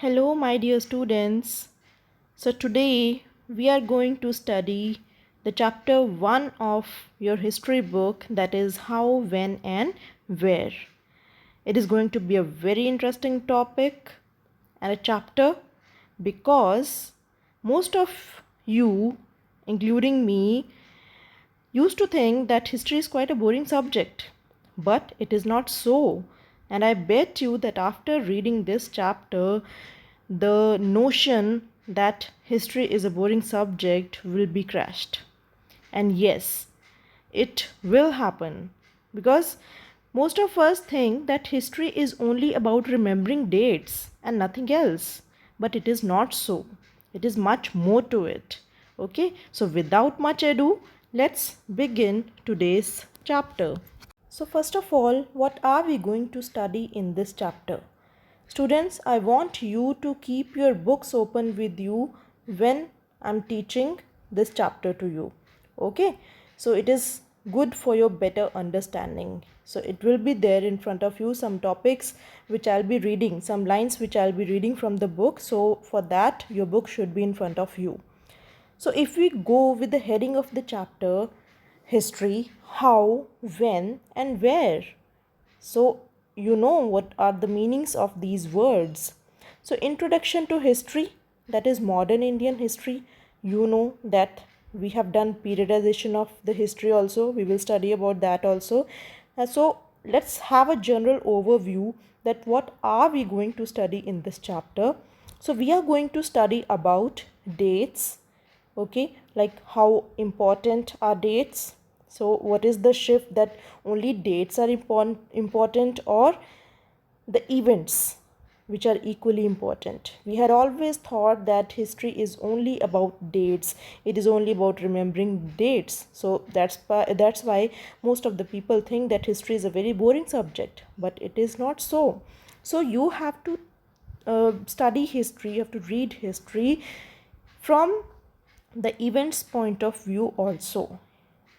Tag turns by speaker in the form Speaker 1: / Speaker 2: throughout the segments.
Speaker 1: Hello, my dear students. So, today we are going to study the chapter 1 of your history book, that is How, When, and Where. It is going to be a very interesting topic and a chapter because most of you, including me, used to think that history is quite a boring subject, but it is not so. And I bet you that after reading this chapter, the notion that history is a boring subject will be crushed. And yes, it will happen because most of us think that history is only about remembering dates and nothing else. But it is not so. It is much more to it. Okay, so without much ado, let's begin today's chapter. So, first of all, what are we going to study in this chapter? Students, I want you to keep your books open with you when I'm teaching this chapter to you. Okay, so it is good for your better understanding. So, it will be there in front of you some topics which I'll be reading, some lines which I'll be reading from the book. So, for that, your book should be in front of you. So, if we go with the heading of the chapter, history, how, when, and where. So, you know what are the meanings of these words. So, introduction to history, that is modern Indian history. You know that we have done periodization of the history also. We will study about that also. So, let's have a general overview that what are we going to study in this chapter. So, we are going to study about dates, okay, like how important are dates. So what is the shift that only dates are important, or the events which are equally important? We had always thought that history is only about dates, it is only about remembering dates. So that's why most of the people think that history is a very boring subject, but it is not so. So you have to study history, you have to read history from the events point of view also.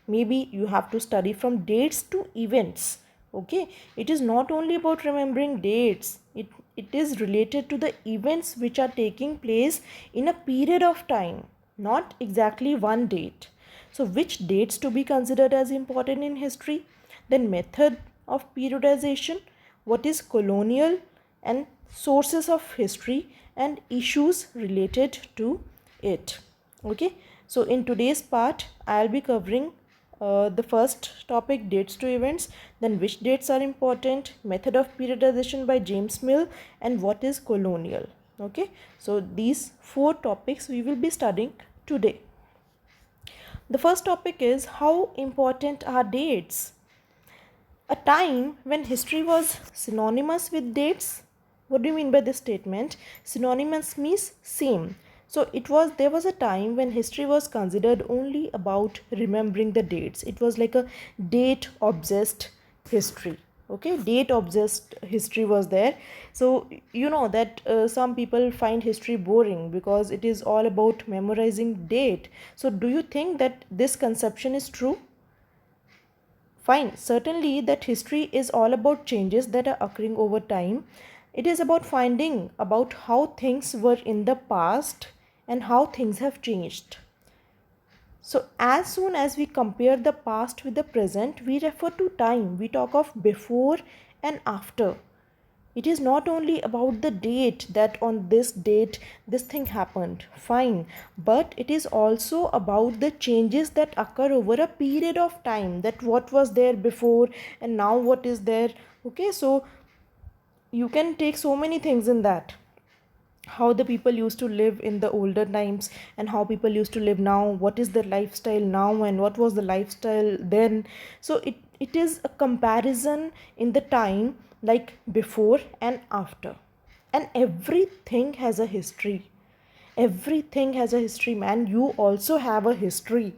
Speaker 1: Maybe you have to study from dates to events. Okay, it is not only about remembering dates, it is related to the events which are taking place in a period of time, not exactly one date. So which dates to be considered as important in history, then method of periodization, what is colonial, and sources of history and issues related to it. Okay, so in today's part I'll be covering the first topic, dates to events, then which dates are important, method of periodization by James Mill, and what is colonial. Okay, so these four topics we will be studying today. The first topic is how important are dates. A time when history was synonymous with dates. What do you mean by this statement? Synonymous means same. So there was a time when history was considered only about remembering the dates. It was like a date obsessed history. Okay, date obsessed history was there. So you know that some people find history boring because it is all about memorizing date. So do you think that this conception is true? Fine, certainly that history is all about changes that are occurring over time. It is about finding about how things were in the past and how things have changed. So as soon as we compare the past with the present, we refer to time. We talk of before and after. It is not only about the date that on this date this thing happened, fine, but it is also about the changes that occur over a period of time, that what was there before and now what is there. Okay, so you can take so many things in that, how the people used to live in the older times and how people used to live now, what is the lifestyle now and what was the lifestyle then. So it is a comparison in the time, like before and after. And everything has a history. Everything has a history, man. You also have a history.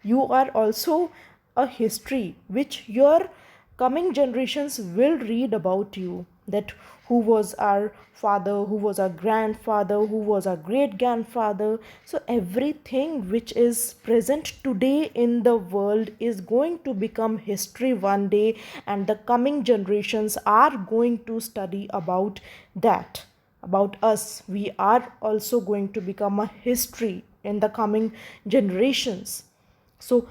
Speaker 1: You are also a history which your coming generations will read about you, that who was our father, who was our grandfather, who was our great grandfather. So everything which is present today in the world is going to become history one day, and the coming generations are going to study about that. about us. We are also going to become a history in the coming generations. So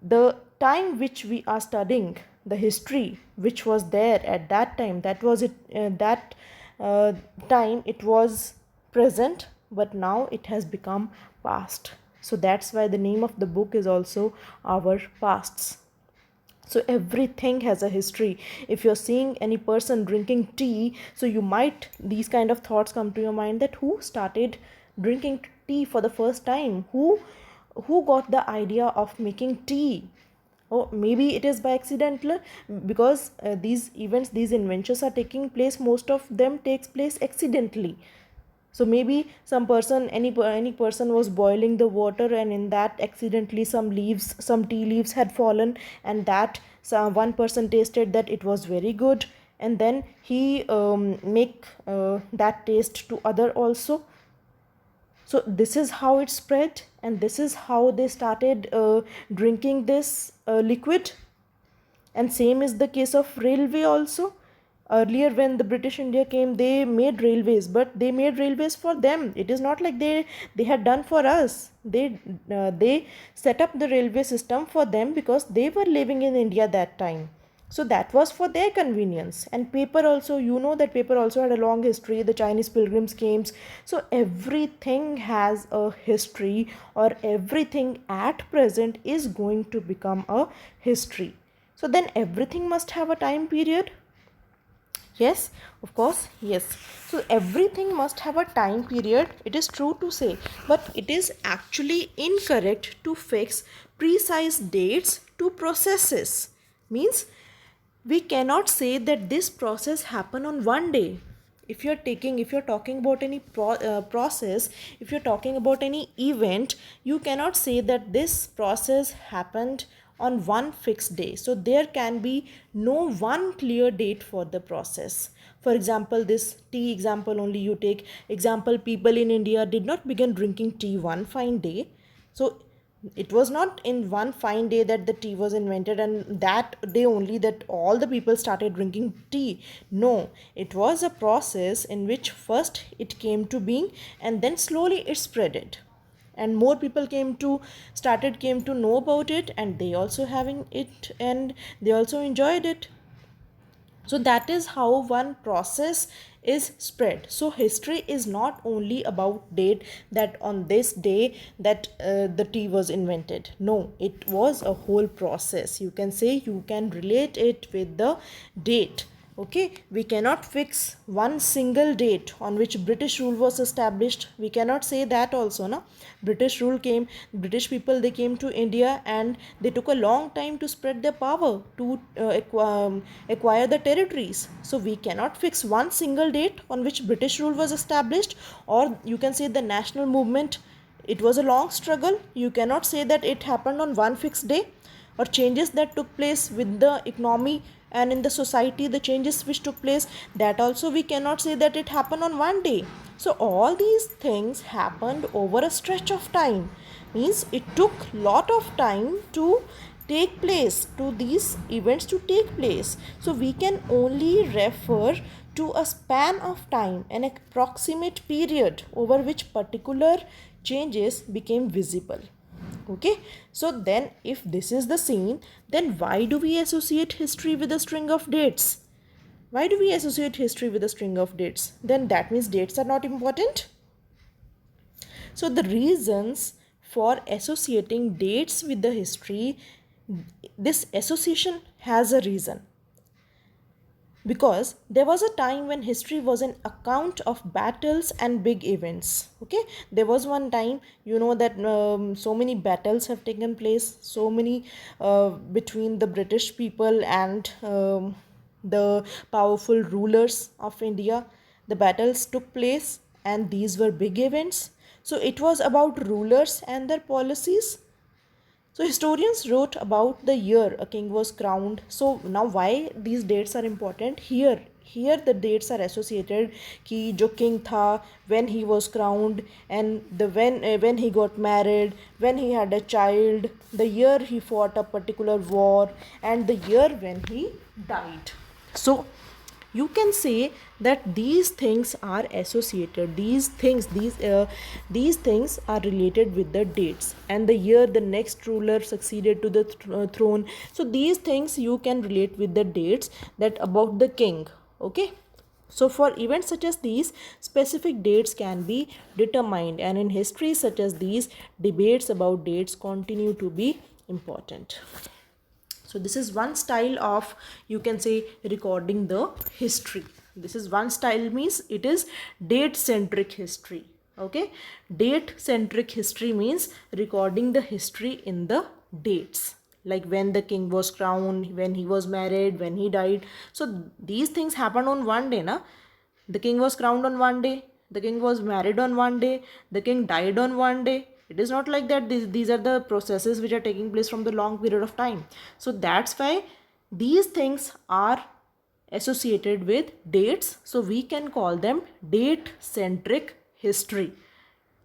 Speaker 1: the time which we are studying, the history which was there at that time, that was it, that uh, time it was present, but now it has become past. So that's why the name of the book is also Our Pasts. So everything has a history. If you're seeing any person drinking tea, so you might, these kind of thoughts come to your mind, that who started drinking tea for the first time, who got the idea of making tea. Or maybe it is by accidental, because these events, these inventions are taking place, most of them takes place accidentally. So maybe some person, any person was boiling the water, and in that accidentally some leaves, some tea leaves had fallen, and that one person tasted that it was very good, and then he make that taste to other also. So this is how it spread, and this is how they started drinking this liquid. And same is the case of railway also. Earlier when the British India came, they made railways, but they made railways for them. It is not like they had done for us. They set up the railway system for them because they were living in India that time. So that was for their convenience. And paper also, you know that paper also had a long history. The Chinese pilgrims came. So everything has a history, or everything at present is going to become a history. So then everything must have a time period. Yes, of course, yes. So everything must have a time period. It is true to say, but it is actually incorrect to fix precise dates to processes. Means we cannot say that this process happened on one day. If you're talking about any process, if you're talking about any event, you cannot say that this process happened on one fixed day. So there can be no one clear date for the process. For example, this tea example only you take. Example, people in India did not begin drinking tea one fine day. So it was not in one fine day that the tea was invented, and that day only that all the people started drinking tea. No, it was a process in which first it came to being, and then slowly it spreaded, and more people came to know about it, and they also having it, and they also enjoyed it. So that is how one process is spread. So history is not only about date, that on this day that the tea was invented. No, it was a whole process. You can say, you can relate it with the date. Okay, we cannot fix one single date on which British rule was established. We cannot say that also, no. British rule came, British people, they came to India, and they took a long time to spread their power, to acquire the territories. So we cannot fix one single date on which British rule was established. Or you can say the national movement, it was a long struggle. You cannot say that it happened on one fixed day. Or changes that took place with the economy and in the society, the changes which took place, that also we cannot say that it happened on one day. So all these things happened over a stretch of time. Means it took lot of time to take place, to these events to take place. So we can only refer to a span of time, an approximate period over which particular changes became visible. Okay, so then if this is the scene, then why do we associate history with a string of dates? Why do we associate history with a string of dates? Then that means dates are not important. So the reasons for associating dates with the history, this association has a reason. Because there was a time when history was an account of battles and big events. Okay, there was one time, you know, that so many battles have taken place, so many between the British people and the powerful rulers of India. The battles took place, and these were big events. So it was about rulers and their policies. So historians wrote about the year a king was crowned. So now why these dates are important? Here the dates are associated कि जो king था, when he was crowned, and the when he got married, when he had a child, the year he fought a particular war, and the year when he died. So you can say that these things are associated, these things are related with the dates and the year the next ruler succeeded to the throne. So these things you can relate with the dates that about the king. Okay, so for events such as these, specific dates can be determined, and in history such as these, debates about dates continue to be important. So this is one style of, you can say, recording the history. This is one style, means it is date centric history. Okay, date centric history means recording the history in the dates, like when the king was crowned, when he was married, when he died. So these things happen on one day, na? The king was crowned on one day, the king was married on one day, the king died on one day. It is not like that. These are the processes which are taking place from the long period of time. So that's why these things are associated with dates. So we can call them date centric history.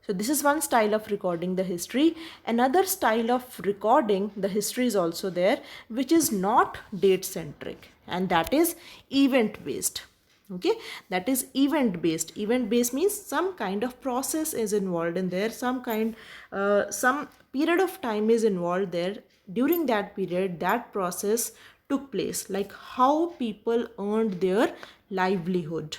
Speaker 1: So this is one style of recording the history. Another style of recording the history is also there, which is not date centric, and that is event based. Okay, that is event based. Event based means some kind of process is involved in there, some period of time is involved there. During that period, that process took place, like how people earned their livelihood.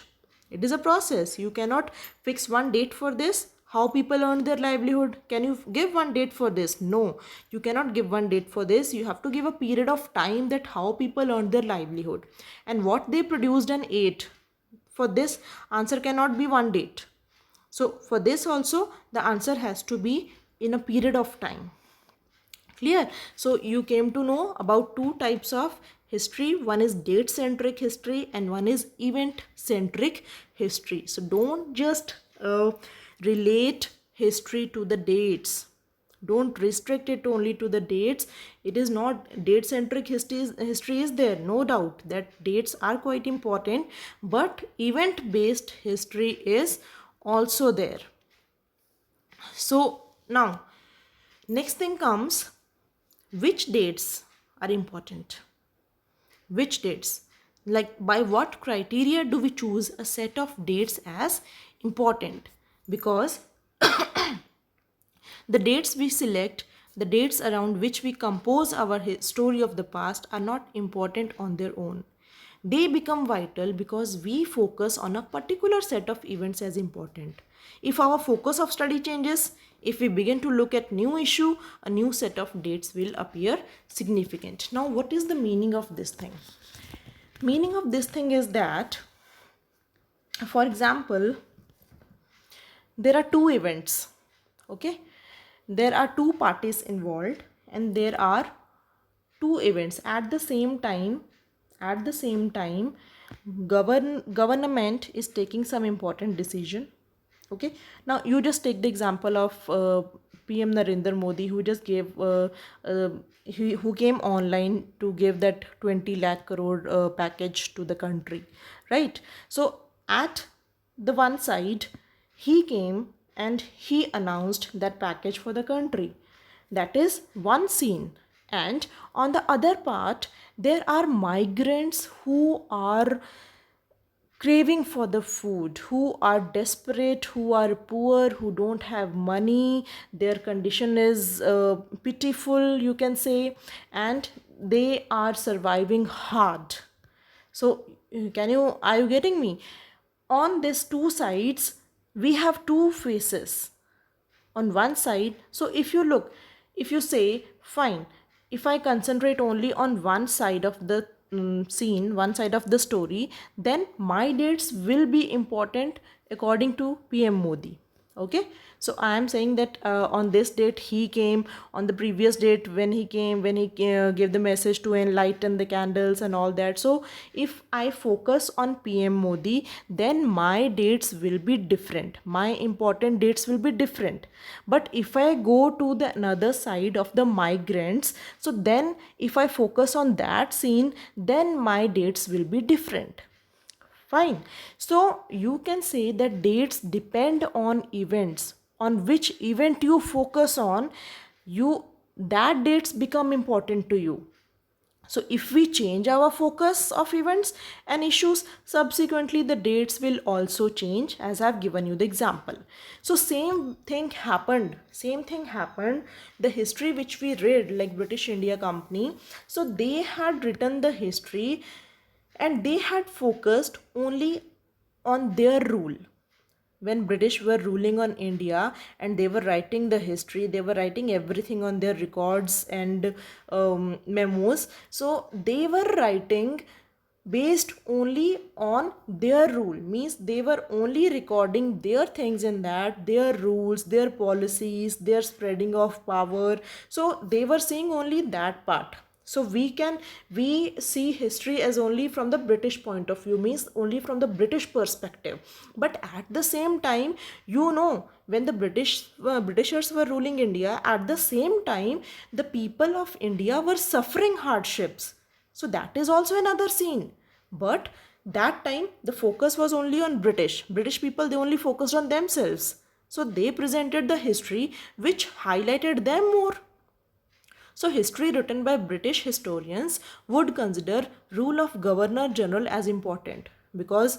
Speaker 1: It is a process. You cannot fix one date for this. How people earn their livelihood, can you give one date for this? No, you cannot give one date for this. You have to give a period of time that how people earned their livelihood and what they produced and ate. For this, answer cannot be one date. So for this also, the answer has to be in a period of time. Clear? So you came to know about two types of history. One is date centric history and one is event centric history. So don't just relate history to the dates. Don't restrict it only to the dates. It is not date centric history is there, no doubt that dates are quite important, but event based history is also there. So now next thing comes, which dates are important? Which dates? Like by what criteria do we choose a set of dates as important? Because the dates we select, the dates around which we compose our story of the past, are not important on their own. They become vital because we focus on a particular set of events as important. If our focus of study changes, if we begin to look at new issue, a new set of dates will appear significant. Now, what is the meaning of this thing? Meaning of this thing is that, for example, there are two events. Okay, there are two parties involved and there are two events at the same time. At the same time, government is taking some important decision. Okay, now you just take the example of PM Narendra Modi, who just gave who came online to give that 20 lakh crore package to the country, right? So at the one side, he came and he announced that package for the country. That is one scene. And on the other part, there are migrants who are craving for the food, who are desperate, who are poor, who don't have money. Their condition is pitiful, you can say, and they are surviving hard. So are you getting me? On these two sides, we have two faces. On one side, so if you look, if you say, fine, if I concentrate only on one side of the scene, one side of the story, then my dates will be important according to PM Modi. Okay, so I am saying that on this date he came, on the previous date when he came, when he gave the message to enlighten the candles and all that. So if I focus on PM Modi, then my dates will be different, my important dates will be different. But if I go to the another side of the migrants, so then if I focus on that scene, then my dates will be different. Fine. So you can say that dates depend on events. On which event you focus on, that dates become important to you. So if we change our focus of events and issues, subsequently the dates will also change, as I've given you the example. So same thing happened. The history which we read, like British India Company, so they had written the history and they had focused only on their rule. When British were ruling on India and they were writing the history, they were writing everything on their records and memos. So they were writing based only on their rule, means they were only recording their things in that, their rules, their policies, their spreading of power. So they were seeing only that part. So we see history as only from the British point of view, means only from the British perspective. But at the same time, when the Britishers were ruling India, at the same time the people of India were suffering hardships. So that is also another scene. But that time the focus was only on British people. They only focused on themselves, so they presented the history which highlighted them more. So history written by British historians would consider rule of Governor General as important, because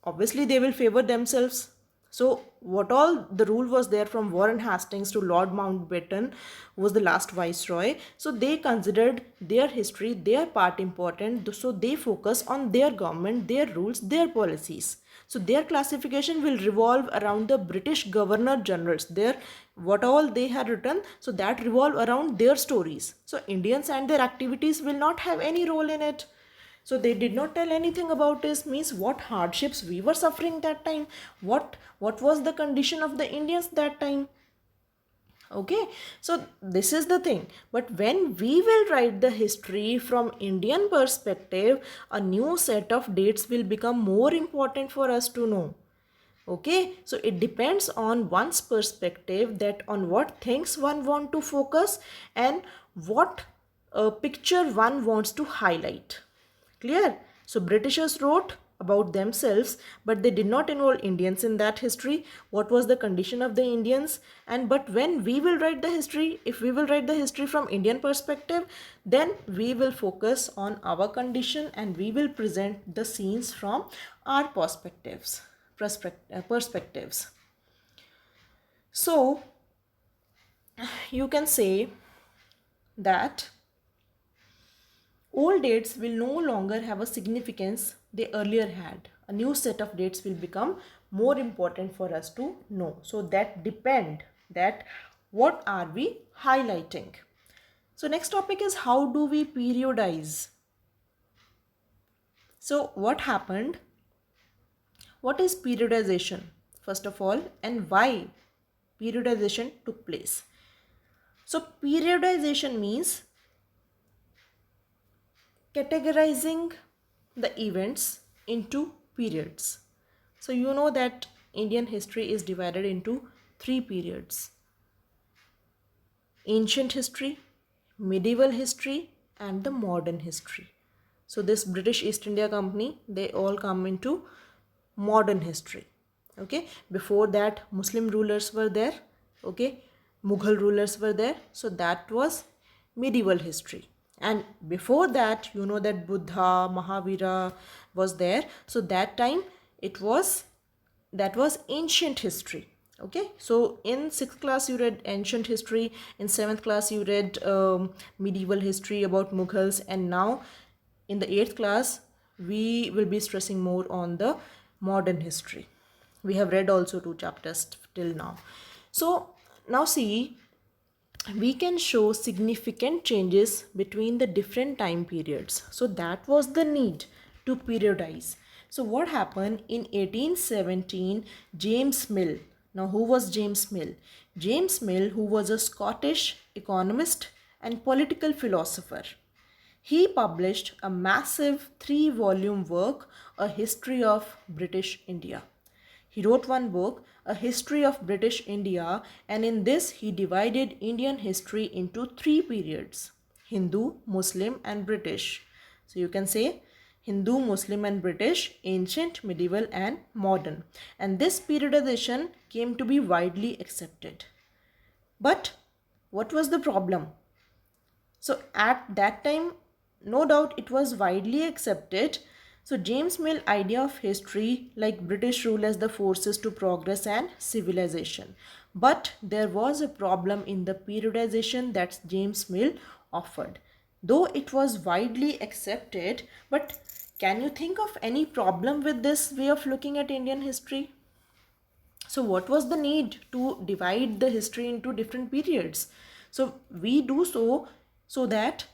Speaker 1: obviously they will favor themselves. So what all the rule was there from Warren Hastings to Lord Mountbatten, who was the last viceroy. So they considered their history, their part important. So they focus on their government, their rules, their policies. So their classification will revolve around the British Governor Generals. Their what all they had written, so that revolve around their stories. So Indians and their activities will not have any role in it. So they did not tell anything about this, means what hardships we were suffering that time, what was the condition of the Indians that time. Okay, so this is the thing. But when we will write the history from Indian perspective, a new set of dates will become more important for us to know. Okay, so it depends on one's perspective, that on what things one want to focus and what picture one wants to highlight. Clear? So Britishers wrote about themselves, but they did not involve Indians in that history. What was the condition of the Indians? And but when we will write the history, if we will write the history from Indian perspective, then we will focus on our condition and we will present the scenes from our perspectives. So you can say that old dates will no longer have a significance they earlier had. A new set of dates will become more important for us to know. So that depend that what are we highlighting. So next topic is, how do we periodize? So what happened? What is periodization, first of all, and why periodization took place? So periodization means categorizing the events into periods. So you know that Indian history is divided into 3 periods: ancient history, medieval history, and the modern history. So this British East India Company, they all come into modern history. Okay, before that Muslim rulers were there. Okay, Mughal rulers were there, so that was medieval history. And before that, you know that Buddha, Mahavira was there, so that time that was ancient history. Okay, so in 6th class you read ancient history, in 7th class you read medieval history about Mughals, and now in the 8th class we will be stressing more on the modern history. We have read also 2 chapters till now. So now see, we can show significant changes between the different time periods. So that was the need to periodize. So what happened in 1817? James Mill. Now who was James Mill? James Mill, who was a Scottish economist and political philosopher. He published a massive 3-volume work, A History of British India. He wrote one book, A History of British India, and in this he divided Indian history into 3 periods: Hindu, Muslim, and British. So you can say Hindu, Muslim, and British, ancient, medieval, and modern. And this periodization came to be widely accepted. But what was the problem? So at that time, no doubt it was widely accepted. So James Mill idea of history like British rule as the forces to progress and civilization. But there was a problem in the periodization that James Mill offered. Though it was widely accepted, but can you think of any problem with this way of looking at Indian history? So what was the need to divide the history into different periods? So we do so that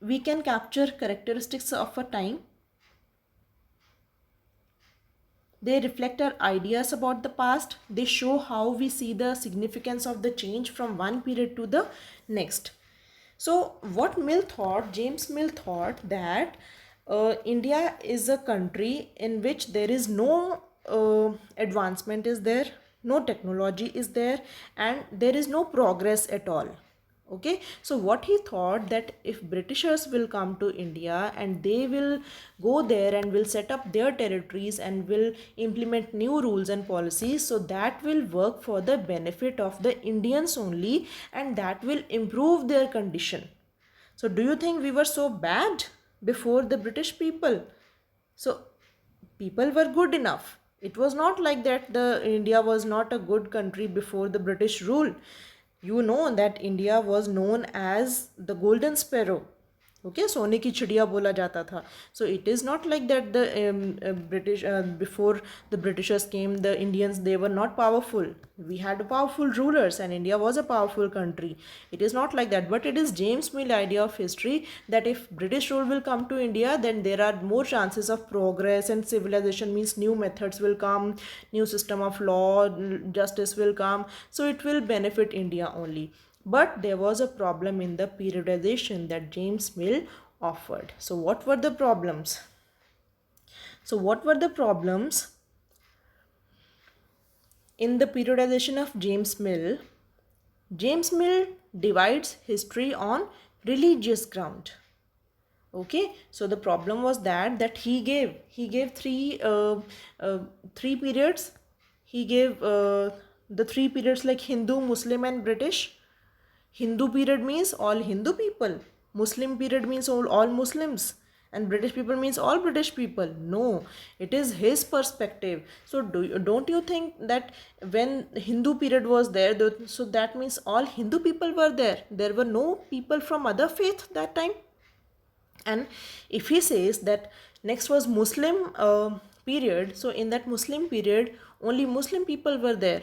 Speaker 1: we can capture characteristics of a time. They reflect our ideas about the past. They show how we see the significance of the change from one period to the next. So what James Mill thought that India is a country in which there is no advancement is there, no technology is there, and there is no progress at all. Okay, so what he thought that if Britishers will come to India and they will go there and will set up their territories and will implement new rules and policies, so that will work for the benefit of the Indians only, and that will improve their condition. So do you think we were so bad before the British people? So people were good enough. It was not like that the India was not a good country before the British rule. You know that India was known as the golden sparrow. Okay, सोने की चिड़िया बोला जाता था. So it is not like that the British before the Britishers came, the Indians, they were not powerful. We had powerful rulers and India was a powerful country. It is not like that, but it is James Mill idea of history that if British rule will come to India, then there are more chances of progress and civilization, means new methods will come, new system of law, justice will come, so it will benefit India only. But there was a problem in the periodization that James Mill offered. So what were the problems? So what were the problems in the periodization of James Mill? James Mill divides history on religious ground. Okay, so the problem was that he gave three periods. He gave the three periods like Hindu, Muslim, and British. Hindu period means all Hindu people. Muslim period means all Muslims. And British people means all British people. No, it is his perspective. So don't you think that when Hindu period was there, so that means all Hindu people were there? There were no people from other faith that time. And if he says that next was Muslim period, so in that Muslim period only Muslim people were there,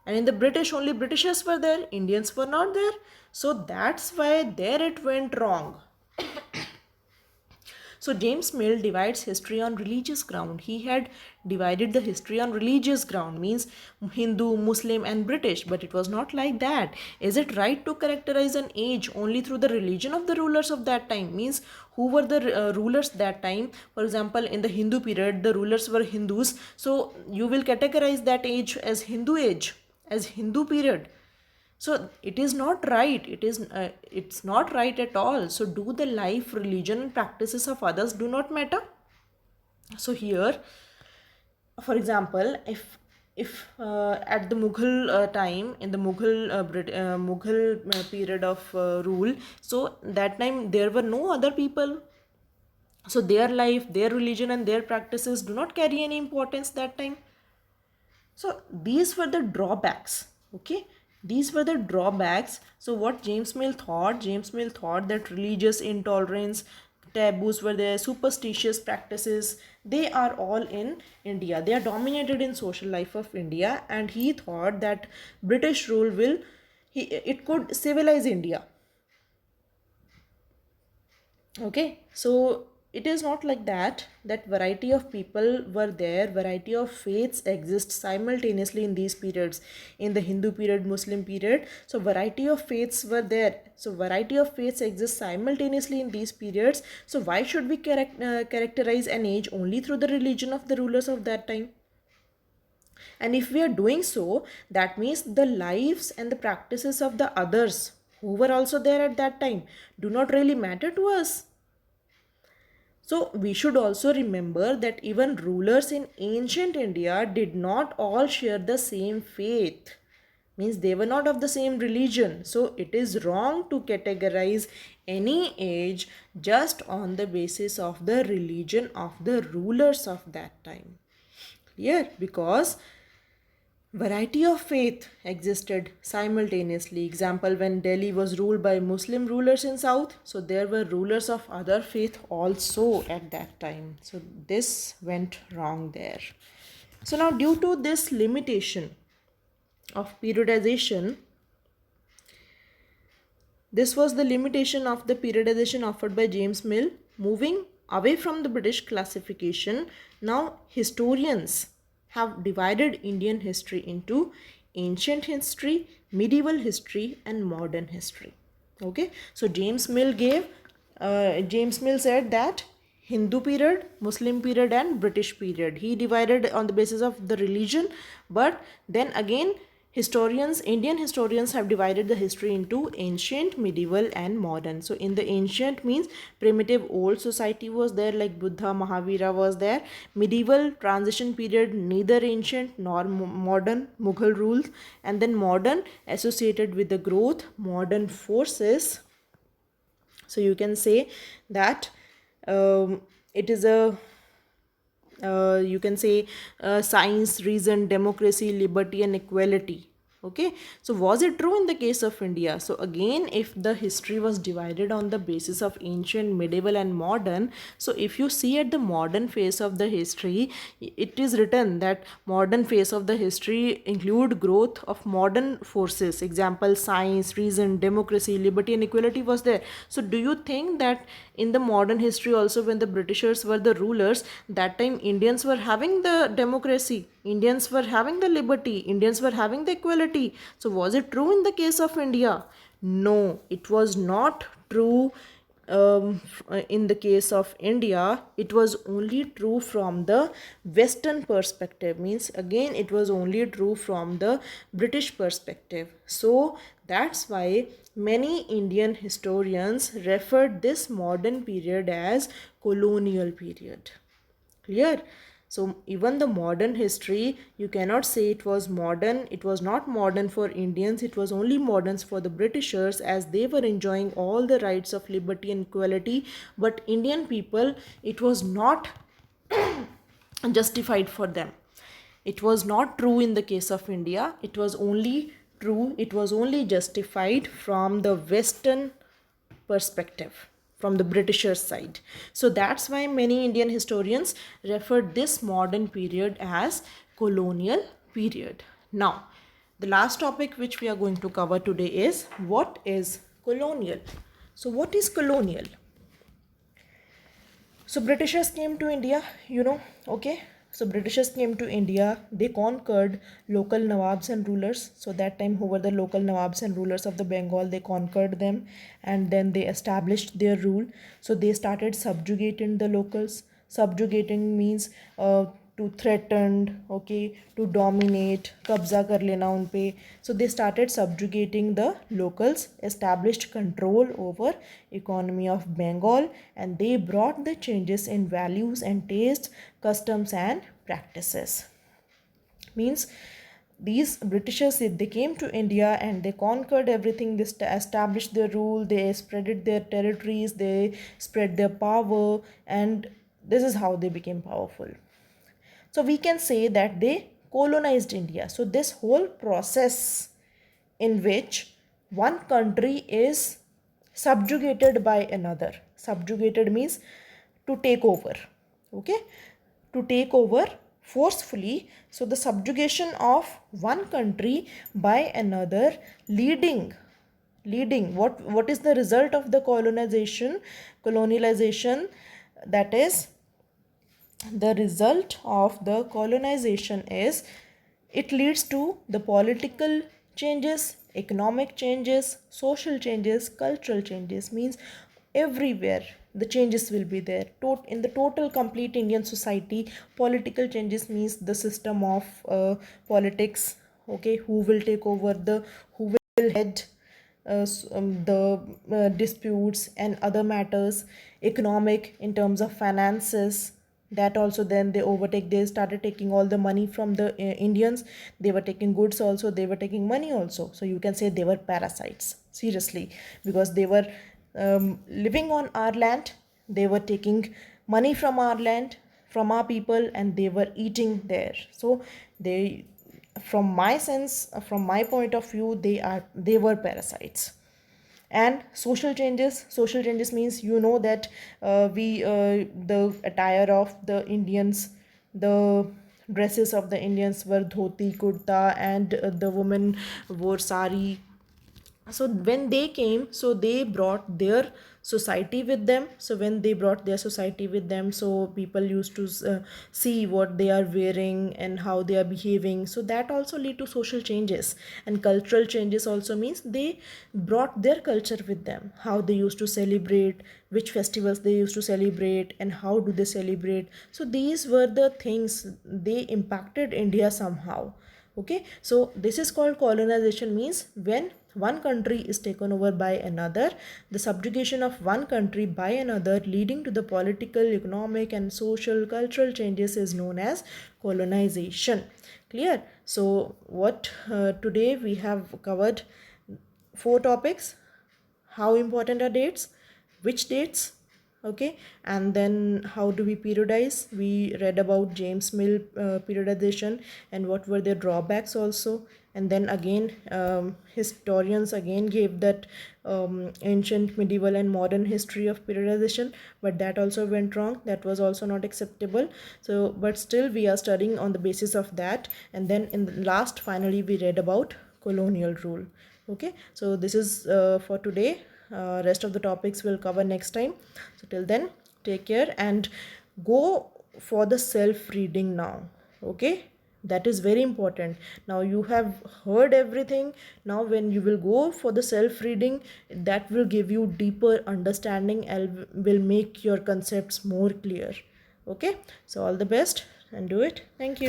Speaker 1: and in the British only Britishers were there, Indians were not there. So that's why there it went wrong. So James Mill divides history on religious ground. He had divided the history on religious ground, means Hindu, Muslim, and British, but it was not like that. Is it right to characterize an age only through the religion of the rulers of that time? Means who were the rulers that time? For example, in the Hindu period, the rulers were Hindus, so you will categorize that age as Hindu age, as Hindu period. So it is not right. It's not right at all. So do the life, religion, and practices of others do not matter? So here, for example, if at the Mughal time, in the Mughal period of rule, so that time there were no other people. So their life, their religion, and their practices do not carry any importance that time. So these were the drawbacks. Okay, these were the drawbacks. So what James Mill thought? James Mill thought that religious intolerance, taboos were there, superstitious practices, they are all in India. They are dominated in social life of India, and he thought that British rule it could civilize India. Okay, so it is not like that variety of people were there, variety of faiths exist simultaneously in these periods, in the Hindu period, Muslim period. So variety of faiths were there, so variety of faiths exist simultaneously in these periods. So why should we characterize an age only through the religion of the rulers of that time? And if we are doing so, that means the lives and the practices of the others who were also there at that time do not really matter to us. So we should also remember that even rulers in ancient India did not all share the same faith. means they were not of the same religion. So it is wrong to categorize any age just on the basis of the religion of the rulers of that time. Clear? Because variety of faith existed simultaneously. Example, when Delhi was ruled by Muslim rulers in south, so there were rulers of other faith also at that time. So this went wrong there. So now, due to this limitation of periodization, this was the limitation of the periodization offered by James Mill. Moving away from the British classification, now historians have divided Indian history into ancient history, medieval history, and modern history. Okay, so James Mill said that Hindu period, Muslim period, and British period. He divided on the basis of the religion, but then again, Indian historians have divided the history into ancient, medieval, and modern. So in the ancient means primitive old society was there, like Buddha, Mahavira was there. Medieval transition period, neither ancient nor modern, Mughal rules. And then modern associated with the growth, modern forces. So you can say that it is a you can say science, reason, democracy, liberty, and equality. Okay, so was it true in the case of India? So again, if the history was divided on the basis of ancient, medieval, and modern, so if you see at the modern phase of the history, it is written that modern phase of the history include growth of modern forces. Example, science, reason, democracy, liberty, and equality was there. So do you think that in the modern history also, when the Britishers were the rulers, that time Indians were having the democracy, Indians were having the liberty, Indians were having the equality? So was it true in the case of India? No, it was not true. In the case of India, it was only true from the Western perspective, means again it was only true from the British perspective. So that's why many Indian historians referred this modern period as colonial period. Clear? So even the modern history, you cannot say it was modern. It was not modern for Indians. It was only modern for the Britishers, as they were enjoying all the rights of liberty and equality. But Indian people, it was not justified for them. It was not true in the case of India. It was only true, it was only justified from the Western perspective, from the Britishers' side. So that's why many Indian historians refer this modern period as colonial period. Now, the last topic which we are going to cover today is, what is colonial? So what is colonial? So Britishers came to India, okay. So Britishers came to India, they conquered local Nawabs and rulers. So that time, who were the local Nawabs and rulers of the Bengal, they conquered them, and then they established their rule. So they started subjugating the locals. Subjugating means to threaten, okay, to dominate, kabza kar lena un pe. So they started subjugating the locals, established control over economy of Bengal, and they brought the changes in values and tastes, customs and practices. Means these Britishers, they came to India and they conquered everything. They established their rule, they spreaded their territories, they spread their power, and this is how they became powerful. So we can say that they colonized India. So this whole process in which one country is subjugated by another. Subjugated means to take over. Okay? To take over forcefully. So the subjugation of one country by another, leading what is the result of the colonization, that is, the result of the colonization is, it leads to the political changes, economic changes, social changes, cultural changes. Means everywhere the changes will be there. In the total complete Indian society, political changes means the system of politics, okay, who will take over, who will head the disputes and other matters. Economic, in terms of finances, that also, then they started taking all the money from the Indians. They were taking goods also, they were taking money also. So you can say they were parasites, seriously, because they were living on our land, they were taking money from our land, from our people, and they were eating there. So they, from my sense, from my point of view, they were parasites. And social changes means, you know, that we the attire of the Indians, the dresses of the Indians were dhoti kurta, and the women wore sari. So when they came, so they brought their society with them. So when they brought their society with them, so people used to see what they are wearing and how they are behaving. So that also lead to social changes. And cultural changes also means they brought their culture with them, how they used to celebrate, which festivals they used to celebrate, and how do they celebrate. So these were the things, they impacted India somehow. Okay, so this is called colonization, means when one country is taken over by another, the subjugation of one country by another leading to the political, economic, and social cultural changes is known as colonization. Clear? So what today we have covered four topics: how important are dates, which dates, okay, and then how do we periodize. We read about James Mill periodization and what were their drawbacks also. And then again, historians again gave that ancient, medieval, and modern history of periodization, but that also went wrong, that was also not acceptable. So but still we are studying on the basis of that. And then in the last, finally, we read about colonial rule. Okay, so this is for today. Rest of the topics will cover next time. So till then, take care and go for the self reading now. Okay, that is very important. Now you have heard everything. Now when you will go for the self reading, that will give you deeper understanding and will make your concepts more clear. Okay, so all the best and do it. Thank you.